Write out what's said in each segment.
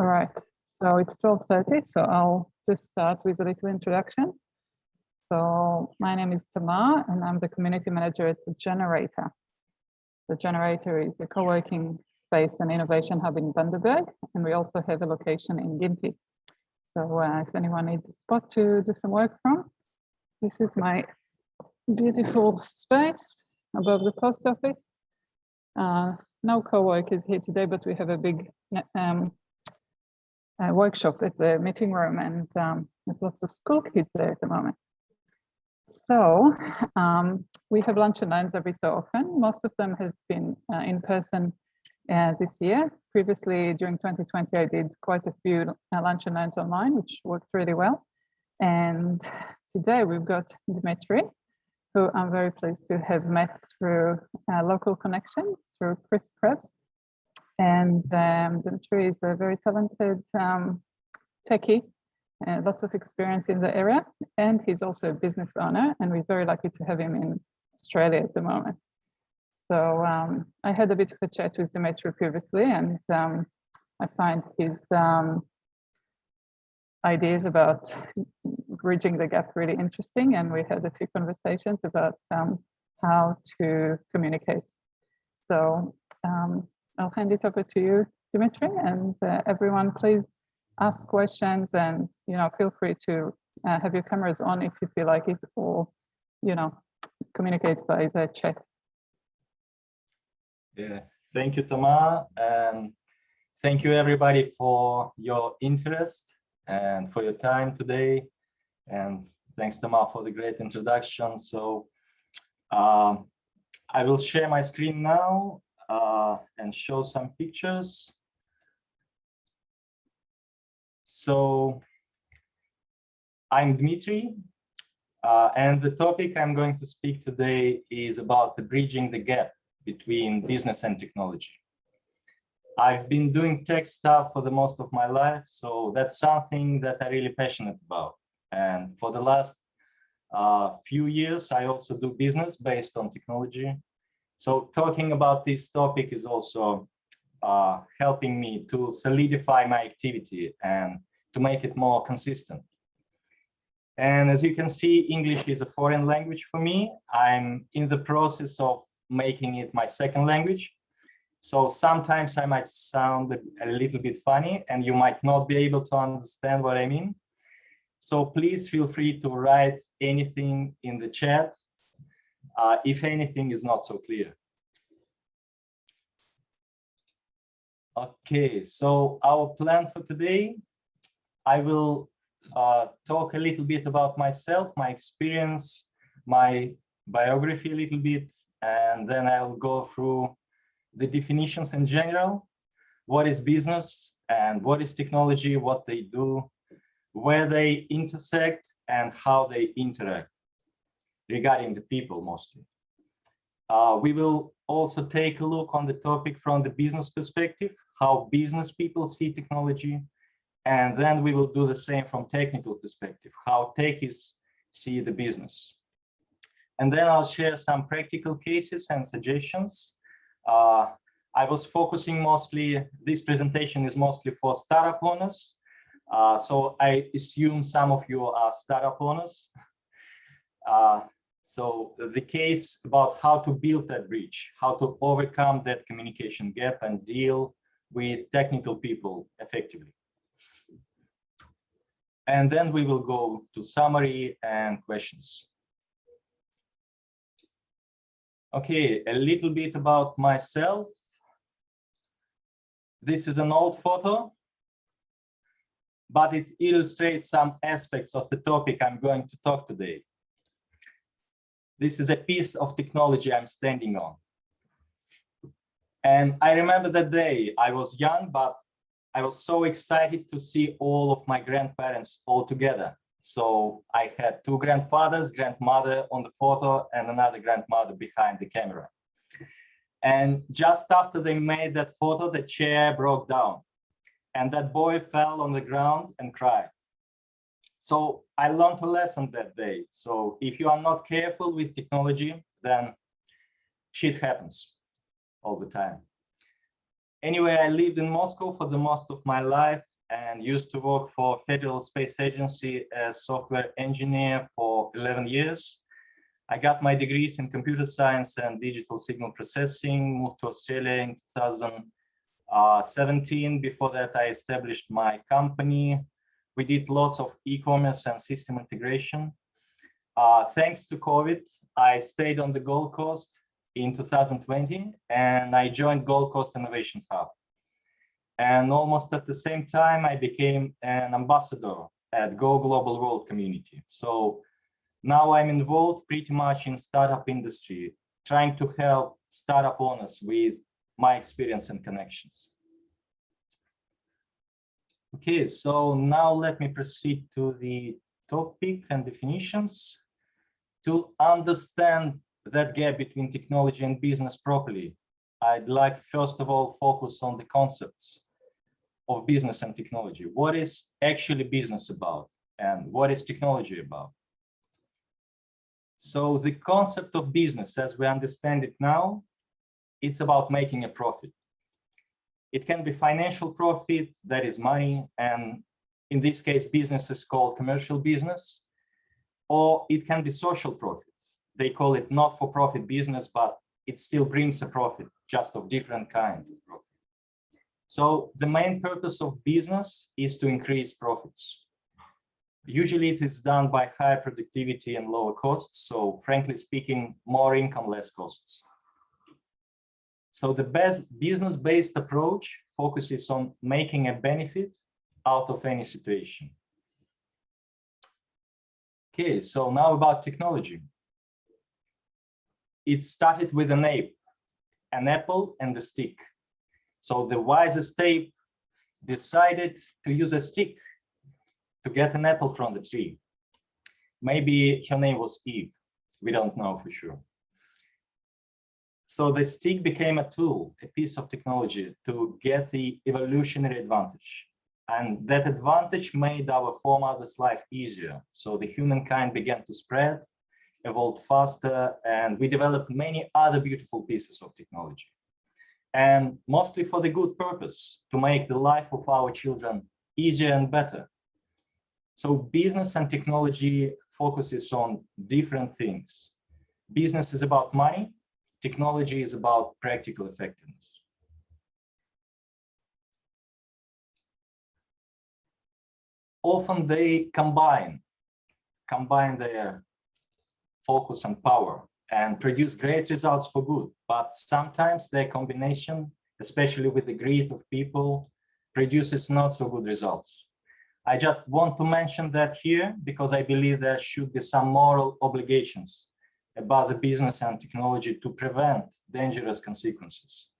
All right, so it's 12:30, so I'll just start with a little introduction. So my name is Tamar, and I'm the community manager at the Generator. The Generator is a co-working space and innovation hub in Bundaberg, and we also have a location in Gympie. So if anyone needs a spot to do some work from, this is my beautiful space above the post office. No co-workers here today, but we have a big workshop at the meeting room, and there's lots of school kids there at the moment. So we have lunch and learns every so often. Most of them have been in person this year. Previously, during 2020, I did quite a few lunch and learns online, which worked really well. And today we've got Dmitry, who I'm very pleased to have met through local connection, through Chris Krebs. And Dmitry is a very talented techie, lots of experience in the area, and he's also a business owner, and we're very lucky to have him in Australia at the moment. So I had a bit of a chat with Dmitry previously, and I find his ideas about bridging the gap really interesting, and we had a few conversations about how to communicate. So I'll hand it over to you, Dmitry, and everyone, please ask questions, and feel free to have your cameras on if you feel like it, or communicate by the chat. Yeah, thank you, Tamar, and thank you everybody for your interest and for your time today. And thanks, Tamar, for the great introduction. So I will share my screen now and show some pictures. So I'm Dmitry, and the topic I'm going to speak today is about the bridging the gap between business and technology. I've been doing tech stuff for the most of my life, so that's something that I'm really passionate about. And for the last few years, I also do business based on technology. So talking about this topic is also helping me to solidify my activity and to make it more consistent. And as you can see, English is a foreign language for me. I'm in the process of making it my second language. So sometimes I might sound a little bit funny and you might not be able to understand what I mean. So please feel free to write anything in the chat if anything is not so clear. Okay, so our plan for today, I will talk a little bit about myself, my experience, my biography a little bit, and then I'll go through the definitions in general, what is business and what is technology, what they do, where they intersect, and how they interact regarding the people mostly. We will also take a look on the topic from the business perspective, how business people see technology, and then we will do the same from technical perspective, how techies see the business. And then I'll share some practical cases and suggestions. I was focusing mostly, this presentation is mostly for startup owners. So I assume some of you are startup owners. So the case about how to build that bridge, how to overcome that communication gap and deal with technical people effectively. And then we will go to summary and questions. Okay, a little bit about myself. This is an old photo, but it illustrates some aspects of the topic I'm going to talk today. This is a piece of technology I'm standing on. And I remember that day. I was young, but I was so excited to see all of my grandparents all together. So I had two grandfathers, grandmother on the photo, and another grandmother behind the camera. And just after they made that photo, the chair broke down and that boy fell on the ground and cried. So I learned a lesson that day. So if you are not careful with technology, then shit happens all the time. Anyway, I lived in Moscow for the most of my life, and used to work for Federal Space Agency as software engineer for 11 years. I got my degrees in computer science and digital signal processing, moved to Australia in 2017. Before that, I established my company. We did lots of e-commerce and system integration. Thanks to COVID, I stayed on the Gold Coast in 2020, and I joined Gold Coast Innovation Hub. And almost at the same time, I became an ambassador at Go Global World Community. So now I'm involved pretty much in startup industry, trying to help startup owners with my experience and connections. Okay, so now let me proceed to the topic and definitions. To understand that gap between technology and business properly, I'd like first of all focus on the concepts of business and technology. What is actually business about and what is technology about? So the concept of business as we understand it now, it's about making a profit. It can be financial profit, that is money, and in this case, business is called commercial business, or it can be social profit. They call it not-for-profit business, but it still brings a profit, just of different kind of profit. So the main purpose of business is to increase profits. Usually it is done by higher productivity and lower costs. So frankly speaking, more income, less costs. So the best business-based approach focuses on making a benefit out of any situation. Okay, so now about technology. It started with an ape, an apple and a stick. So the wisest ape decided to use a stick to get an apple from the tree. Maybe her name was Eve, we don't know for sure. So the stick became a tool, a piece of technology to get the evolutionary advantage. And that advantage made our foremothers' life easier. So the humankind began to spread, evolved faster, and we developed many other beautiful pieces of technology. And mostly for the good purpose, to make the life of our children easier and better. So business and technology focuses on different things. Business is about money, technology is about practical effectiveness. Often they combine their focus and power and produce great results for good. But sometimes their combination, especially with the greed of people, produces not so good results. I just want to mention that here because I believe there should be some moral obligations about the business and technology to prevent dangerous consequences.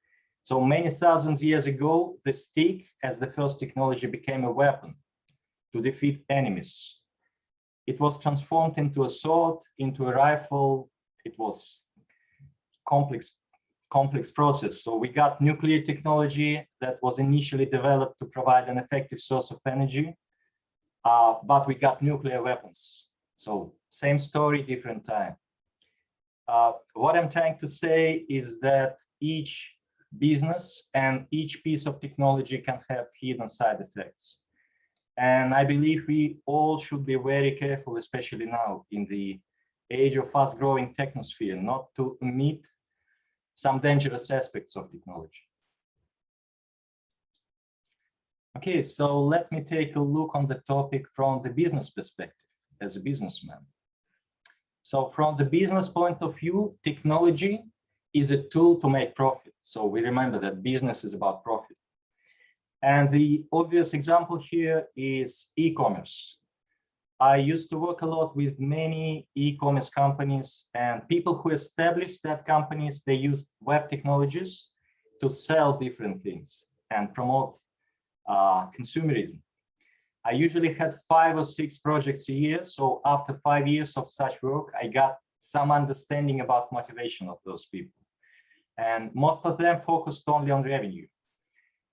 So many thousands of years ago, the stick as the first technology became a weapon to defeat enemies. It was transformed into a sword, into a rifle. It was complex process. So we got nuclear technology that was initially developed to provide an effective source of energy, but we got nuclear weapons. So same story, different time. What I'm trying to say is that each business and each piece of technology can have hidden side effects. And I believe we all should be very careful, especially now in the age of fast-growing technosphere, not to omit some dangerous aspects of technology. Okay, so let me take a look on the topic from the business perspective as a businessman. So from the business point of view, technology is a tool to make profit. So we remember that business is about profit. And the obvious example here is e-commerce. I used to work a lot with many e-commerce companies, and people who established that companies, they used web technologies to sell different things and promote consumerism. I usually had 5 or 6 projects a year. So after 5 years of such work, I got some understanding about motivation of those people. And most of them focused only on revenue.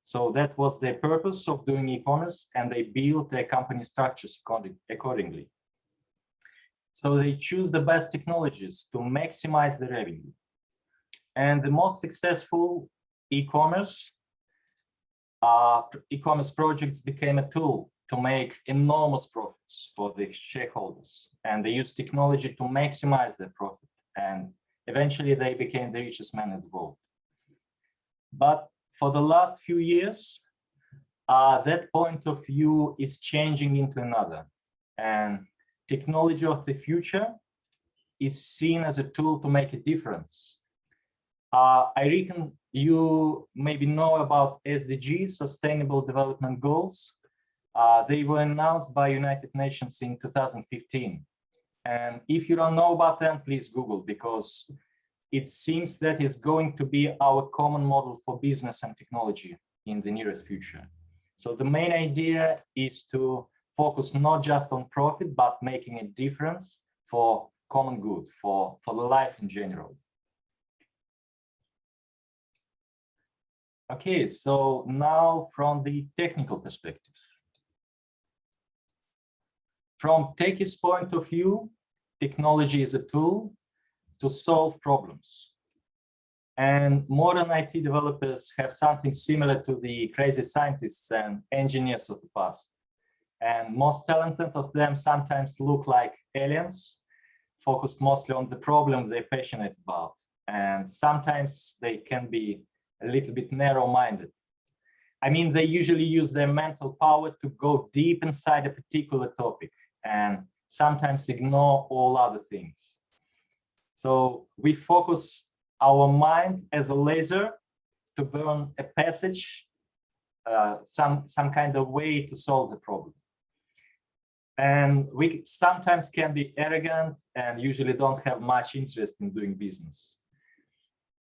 So that was their purpose of doing e-commerce, and they built their company structures accordingly. So they choose the best technologies to maximize the revenue. And the most successful e-commerce e-commerce projects became a tool to make enormous profits for the shareholders, and they used technology to maximize their profit, and eventually they became the richest man in the world. But for the last few years, that point of view is changing into another, and technology of the future is seen as a tool to make a difference. I reckon you maybe know about SDGs, Sustainable Development Goals. They were announced by United Nations in 2015. And if you don't know about them, please Google, because it seems that it's going to be our common model for business and technology in the nearest future. So the main idea is to focus not just on profit, but making a difference for common good, for the life in general. Okay, so now from the technical perspective. From techie's point of view, technology is a tool to solve problems. And modern IT developers have something similar to the crazy scientists and engineers of the past. And most talented of them sometimes look like aliens, focused mostly on the problem they're passionate about. And sometimes they can be a little bit narrow-minded. I mean, they usually use their mental power to go deep inside a particular topic and sometimes ignore all other things. So we focus our mind as a laser to burn a passage, some kind of way to solve the problem. And we sometimes can be arrogant and usually don't have much interest in doing business.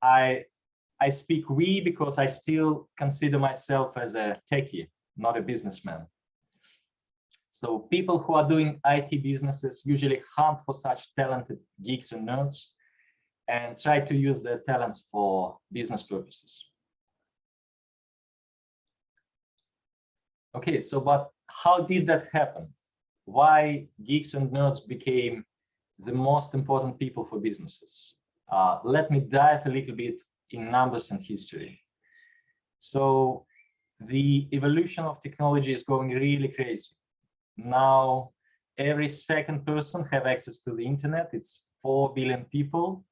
I speak we because I still consider myself as a techie, not a businessman. So people who are doing IT businesses usually hunt for such talented geeks and nerds and try to use their talents for business purposes. Okay, so but how did that happen? Why geeks and nerds became the most important people for businesses? Let me dive a little bit in numbers and history. So the evolution of technology is going really crazy. Now, every second person have access to the internet. It's 4 billion people.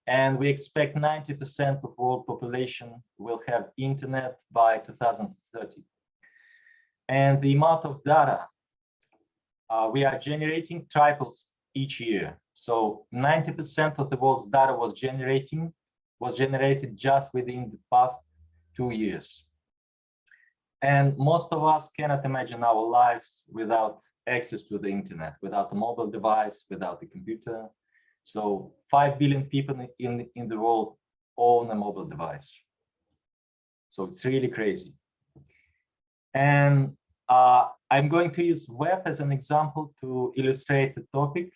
And we expect 90% of world population will have internet by 2030. And the amount of data we are generating triples each year. So 90% of the world's data was generated just within the past 2 years. And most of us cannot imagine our lives without access to the internet, without a mobile device, without a computer. So 5 billion people in the world own a mobile device. So it's really crazy. And I'm going to use web as an example to illustrate the topic.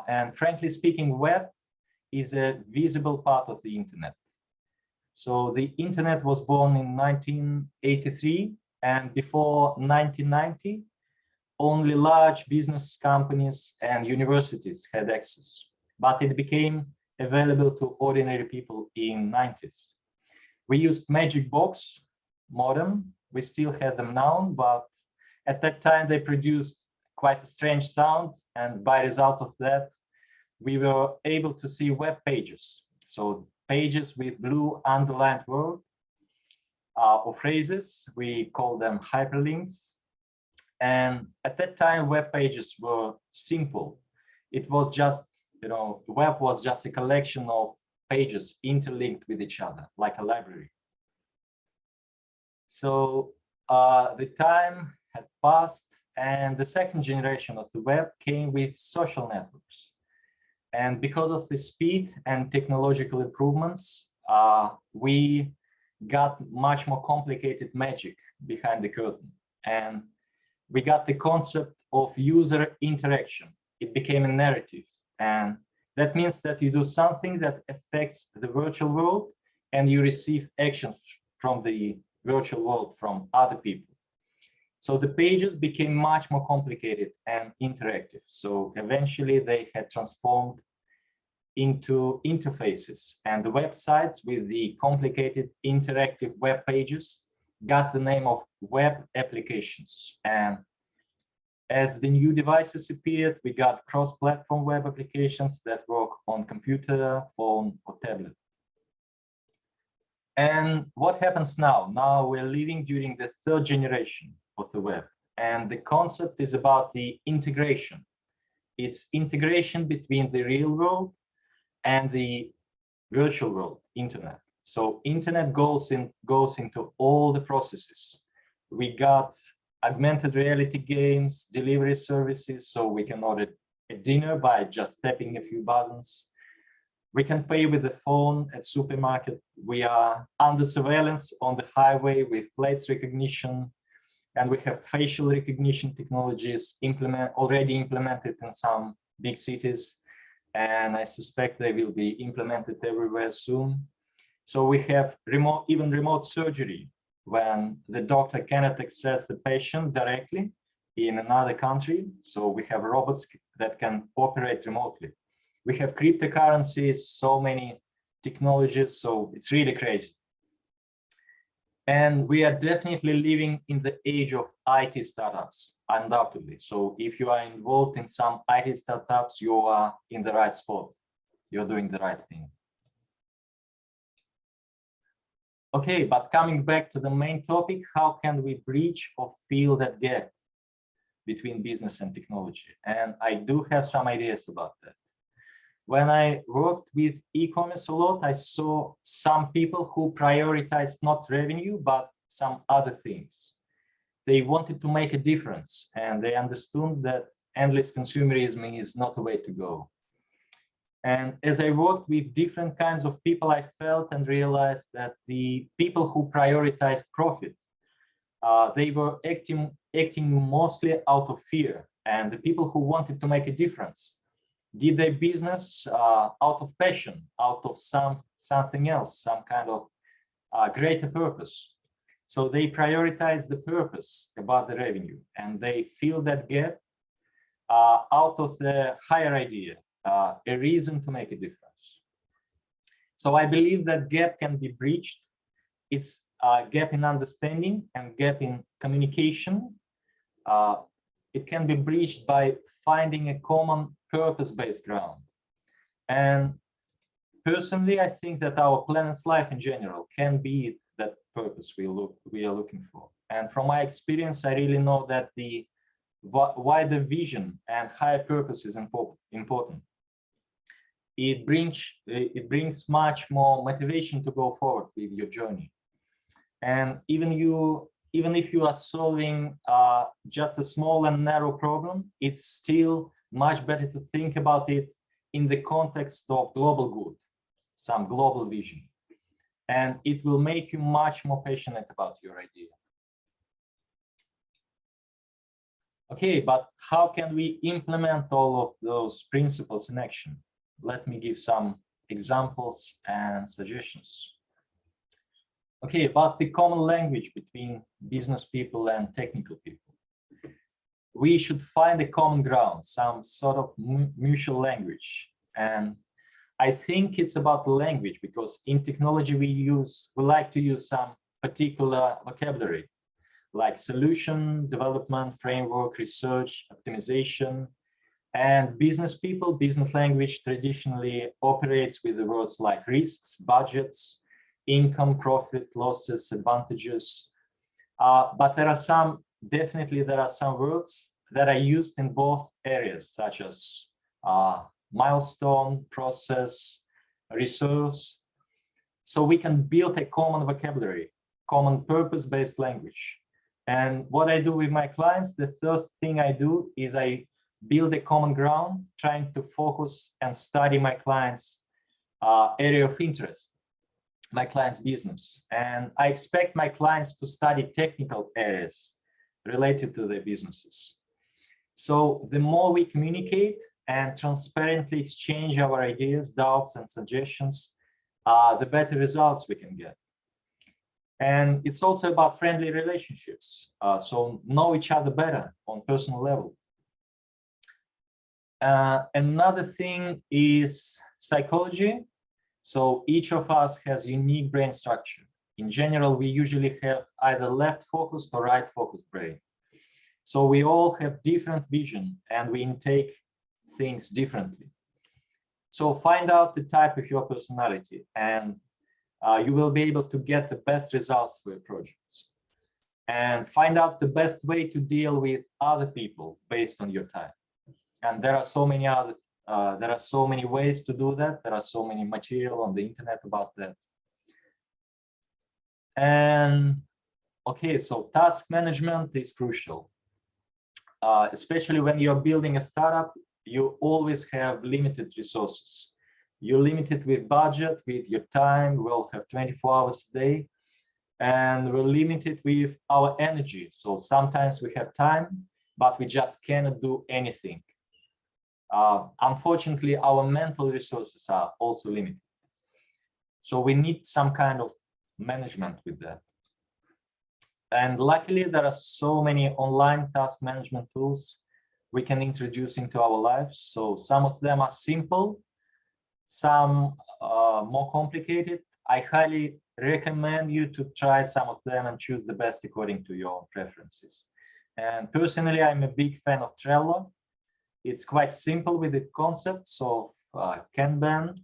And frankly speaking, web is a visible part of the internet. So the internet was born in 1983, and before 1990, only large business companies and universities had access, but it became available to ordinary people in 90s. We used magic box modem. We still have them now, but at that time they produced quite a strange sound, and by result of that, we were able to see web pages. So pages with blue underlined words or phrases, we call them hyperlinks. And at that time, web pages were simple. It was just, the web was just a collection of pages interlinked with each other, like a library. So the time had passed, and the second generation of the web came with social networks. And because of the speed and technological improvements, we got much more complicated magic behind the curtain. And we got the concept of user interaction. It became a narrative. And that means that you do something that affects the virtual world and you receive actions from the virtual world from other people. So the pages became much more complicated and interactive. So eventually they had transformed into interfaces, and the websites with the complicated interactive web pages got the name of web applications. And as the new devices appeared, we got cross-platform web applications that work on computer, phone, or tablet. And what happens now? Now we're living during the third generation of the web. And the concept is about the integration. It's integration between the real world and the virtual world, internet. So internet goes into all the processes. We got augmented reality games, delivery services, so we can order a dinner by just tapping a few buttons. We can pay with the phone at supermarket. We are under surveillance on the highway with plates recognition, and we have facial recognition technologies already implemented in some big cities, and I suspect they will be implemented everywhere soon. So we have even remote surgery, when the doctor cannot access the patient directly in another country. So we have robots that can operate remotely. We have cryptocurrencies, so many technologies, so it's really crazy. And we are definitely living in the age of IT startups, undoubtedly. So if you are involved in some IT startups, you are in the right spot. You're doing the right thing. Okay, but coming back to the main topic, how can we bridge or fill that gap between business and technology? And I do have some ideas about that. When I worked with e-commerce a lot, I saw some people who prioritized not revenue, but some other things. They wanted to make a difference, and they understood that endless consumerism is not the way to go. And as I worked with different kinds of people, I felt and realized that the people who prioritized profit, they were acting mostly out of fear. And the people who wanted to make a difference did their business out of passion, out of something else, some kind of greater purpose. So they prioritize the purpose about the revenue, and they fill that gap out of the higher idea. A reason to make a difference. So I believe that gap can be bridged. It's a gap in understanding and gap in communication. It can be bridged by finding a common purpose-based ground. And personally, I think that our planet's life in general can be that purpose we are looking for. And from my experience, I really know that the wider vision and higher purpose is important. It brings much more motivation to go forward with your journey. And even if you are solving just a small and narrow problem, it's still much better to think about it in the context of global good, some global vision. And it will make you much more passionate about your idea. Okay, but how can we implement all of those principles in action? Let me give some examples and suggestions. Okay, about the common language between business people and technical people. We should find a common ground, some sort of mutual language. And I think it's about the language, because in technology we like to use some particular vocabulary, like solution, development, framework, research, optimization. And business people, business language traditionally operates with the words like risks, budgets, income, profit, losses, advantages. But definitely there are some words that are used in both areas, such as milestone, process, resource. So we can build a common vocabulary, common purpose-based language. And what I do with my clients, the first thing I do is I build a common ground, trying to focus and study my client's area of interest, my client's business. And I expect my clients to study technical areas related to their businesses. So the more we communicate and transparently exchange our ideas, doubts, and suggestions, the better results we can get. And it's also about friendly relationships. So know each other better on personal level. Another thing is psychology. So each of us has unique brain structure. in general, we usually have either left-focused or right-focused brain. So we all have different vision and we intake things differently. So find out the type of your personality and you will be able to get the best results for your projects. And find out the best way to deal with other people based on your type. And there are so many ways to do that. There are so many material on the internet about that. And okay, so task management is crucial. Especially when you're building a startup, you always have limited resources. You're limited with budget, with your time. We'll have 24 hours a day. And we're limited with our energy. So sometimes we have time, but we just cannot do anything. Unfortunately, our mental resources are also limited. So we need some kind of management with that. And luckily, there are so many online task management tools we can introduce into our lives. So some of them are simple, some more complicated. I highly recommend you to try some of them and choose the best according to your preferences. And personally, I'm a big fan of Trello. It's quite simple with the concepts of Kanban,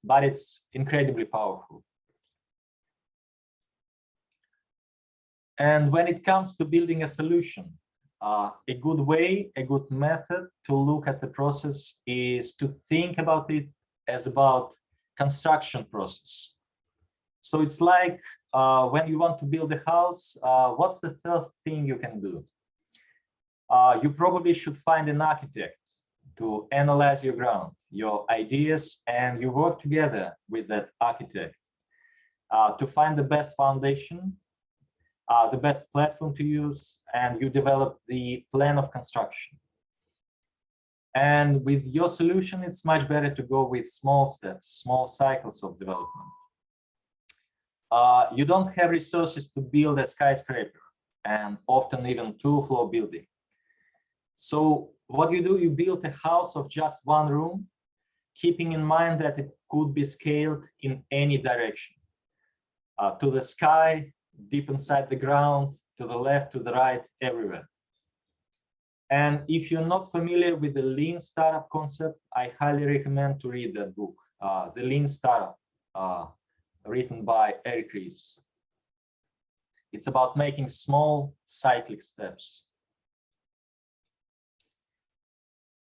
but it's incredibly powerful. And when it comes to building a solution, a good way, a good method to look at the process is to think about it as about construction process. So it's like when you want to build a house, what's the first thing you can do? You probably should find an architect to analyze your ground, your ideas, and you work together with that architect to find the best foundation, the best platform to use, and you develop the plan of construction. And with your solution, it's much better to go with small steps, small cycles of development. You don't have resources to build a skyscraper and often even two-floor building. So what you do, you build a house of just one room, keeping in mind that it could be scaled in any direction, to the sky, deep inside the ground, to the left, to the right, everywhere. And if you're not familiar with the Lean Startup concept, I highly recommend to read that book, The Lean Startup, written by Eric Ries. It's about making small cyclic steps.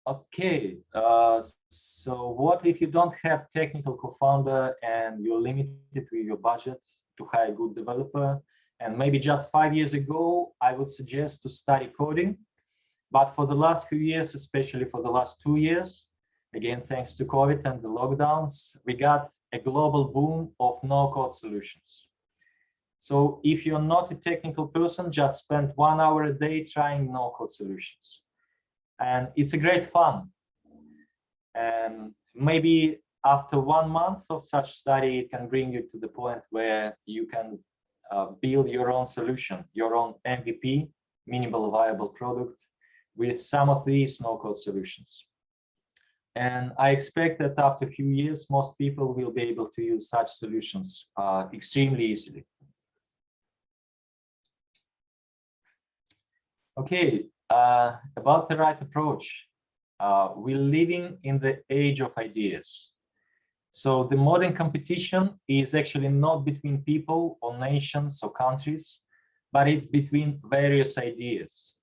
Okay, so what if you don't have technical co-founder and you're limited with your budget to hire a good developer? And maybe just 5 years ago, I would suggest to study coding. But for the last few years, especially for the last 2 years, again, thanks to COVID and the lockdowns, we got a global boom of no-code solutions. So if you're not a technical person, just spend 1 hour a day trying no-code solutions. And it's a great fun. And maybe after 1 month of such study, it can bring you to the point where you can build your own solution, your own MVP, minimal viable product, with some of these no-code solutions. And I expect that after a few years, most people will be able to use such solutions extremely easily. Okay, about the right approach. We're living in the age of ideas. So the modern competition is actually not between people or nations or countries, but it's between various ideas.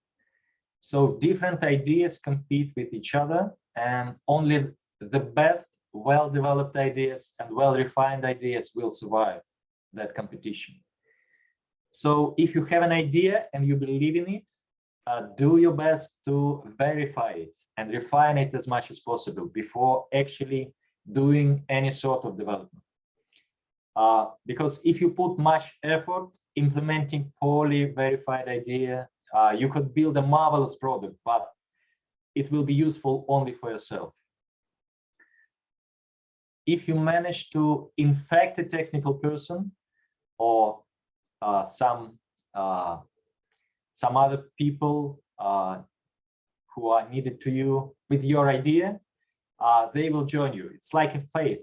So different ideas compete with each other, and only the best well-developed ideas and well-refined ideas will survive that competition. So if you have an idea and you believe in it, do your best to verify it and refine it as much as possible before actually doing any sort of development. Because if you put much effort implementing poorly verified idea, you could build a marvelous product, but it will be useful only for yourself. If you manage to infect a technical person or some other people who are needed to you with your idea, they will join you. It's like a faith.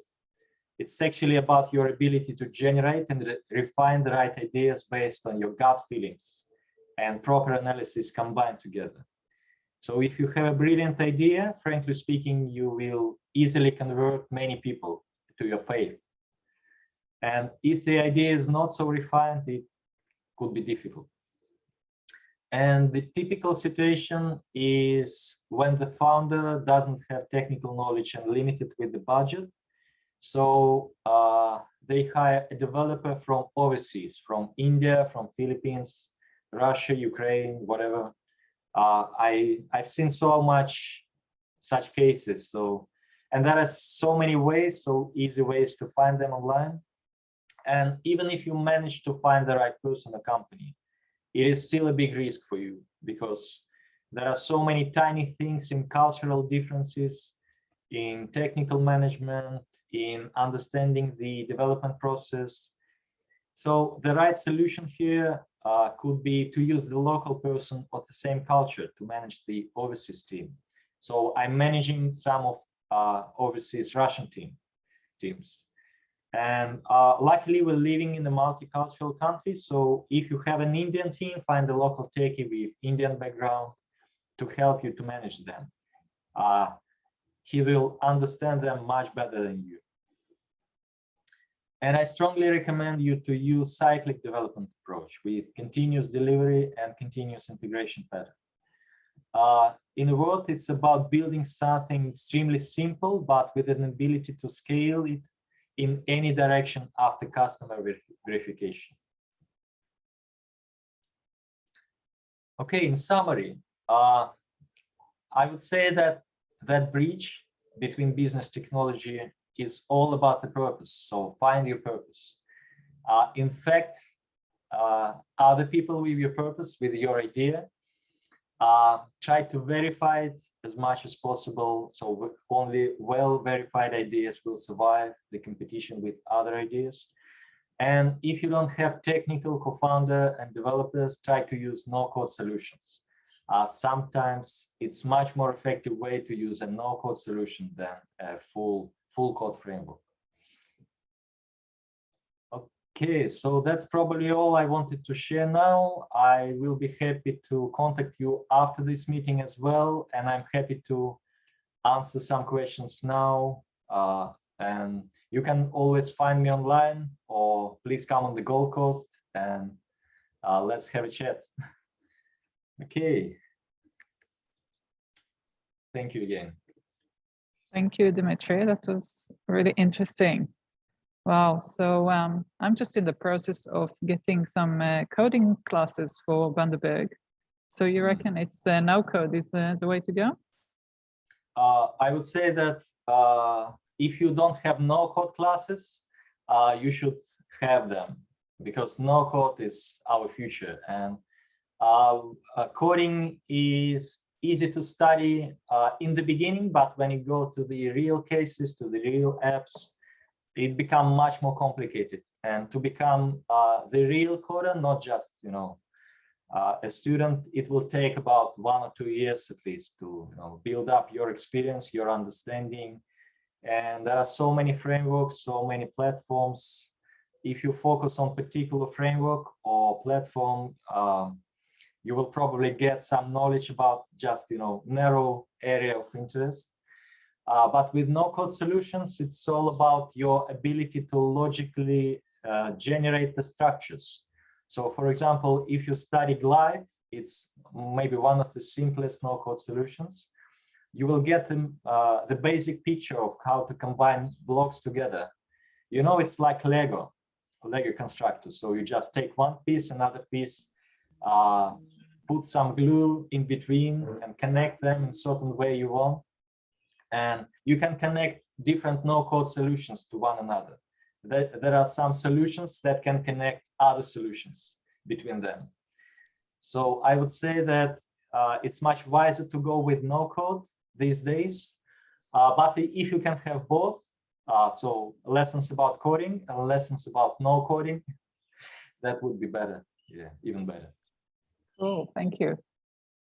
It's actually about your ability to generate and refine the right ideas based on your gut feelings and proper analysis combined together. So if you have a brilliant idea, frankly speaking, you will easily convert many people to your faith. And if the idea is not so refined, it could be difficult. And the typical situation is when the founder doesn't have technical knowledge and limited with the budget. So they hire a developer from overseas, from India, from Philippines, Russia, Ukraine, whatever. I've seen so much such cases. And there are so many ways, so easy ways to find them online. And even if you manage to find the right person or company, it is still a big risk for you because there are so many tiny things in cultural differences, in technical management, in understanding the development process. So the right solution here could be to use the local person of the same culture to manage the overseas team. So I'm managing some of overseas Russian teams. And luckily, we're living in a multicultural country. So if you have an Indian team, find a local techie with Indian background to help you to manage them. He will understand them much better than you. And I strongly recommend you to use cyclic development approach with continuous delivery and continuous integration pattern. In a word, it's about building something extremely simple, but with an ability to scale it in any direction after customer verification. Okay, in summary, I would say that that bridge between business technology is all about the purpose. So find your purpose. In fact, other people with your purpose, with your idea, try to verify it as much as possible. So only well-verified ideas will survive the competition with other ideas. And if you don't have technical co-founder and developers, try to use no-code solutions. Sometimes it's much more effective way to use a no-code solution than a full code framework. Okay, so that's probably all I wanted to share now. I will be happy to contact you after this meeting as well, and I'm happy to answer some questions now. And you can always find me online, or please come on the Gold Coast and let's have a chat. Okay. Thank you again. Thank you, Dmitry. That was really interesting. Wow. So I'm just in the process of getting some coding classes for Vandenberg. So you reckon it's no code is the way to go? I would say that if you don't have no code classes, you should have them, because no code is our future. And coding is easy to study in the beginning, but when you go to the real cases, to the real apps, it becomes much more complicated. And to become the real coder, not just a student, it will take about 1 or 2 years at least to build up your experience, your understanding. And there are so many frameworks, so many platforms. If you focus on particular framework or platform, you will probably get some knowledge about just narrow area of interest. But with no-code solutions, it's all about your ability to logically generate the structures. So, for example, if you study Glide, it's maybe one of the simplest no-code solutions. You will get the basic picture of how to combine blocks together. It's like Lego constructor. So you just take one piece, another piece, put some glue in between and connect them in a certain way you want. And you can connect different no-code solutions to one another. There are some solutions that can connect other solutions between them. So I would say that it's much wiser to go with no-code these days. But if you can have both, so lessons about coding and lessons about no coding, that would be better. Yeah, even better. Cool, thank you.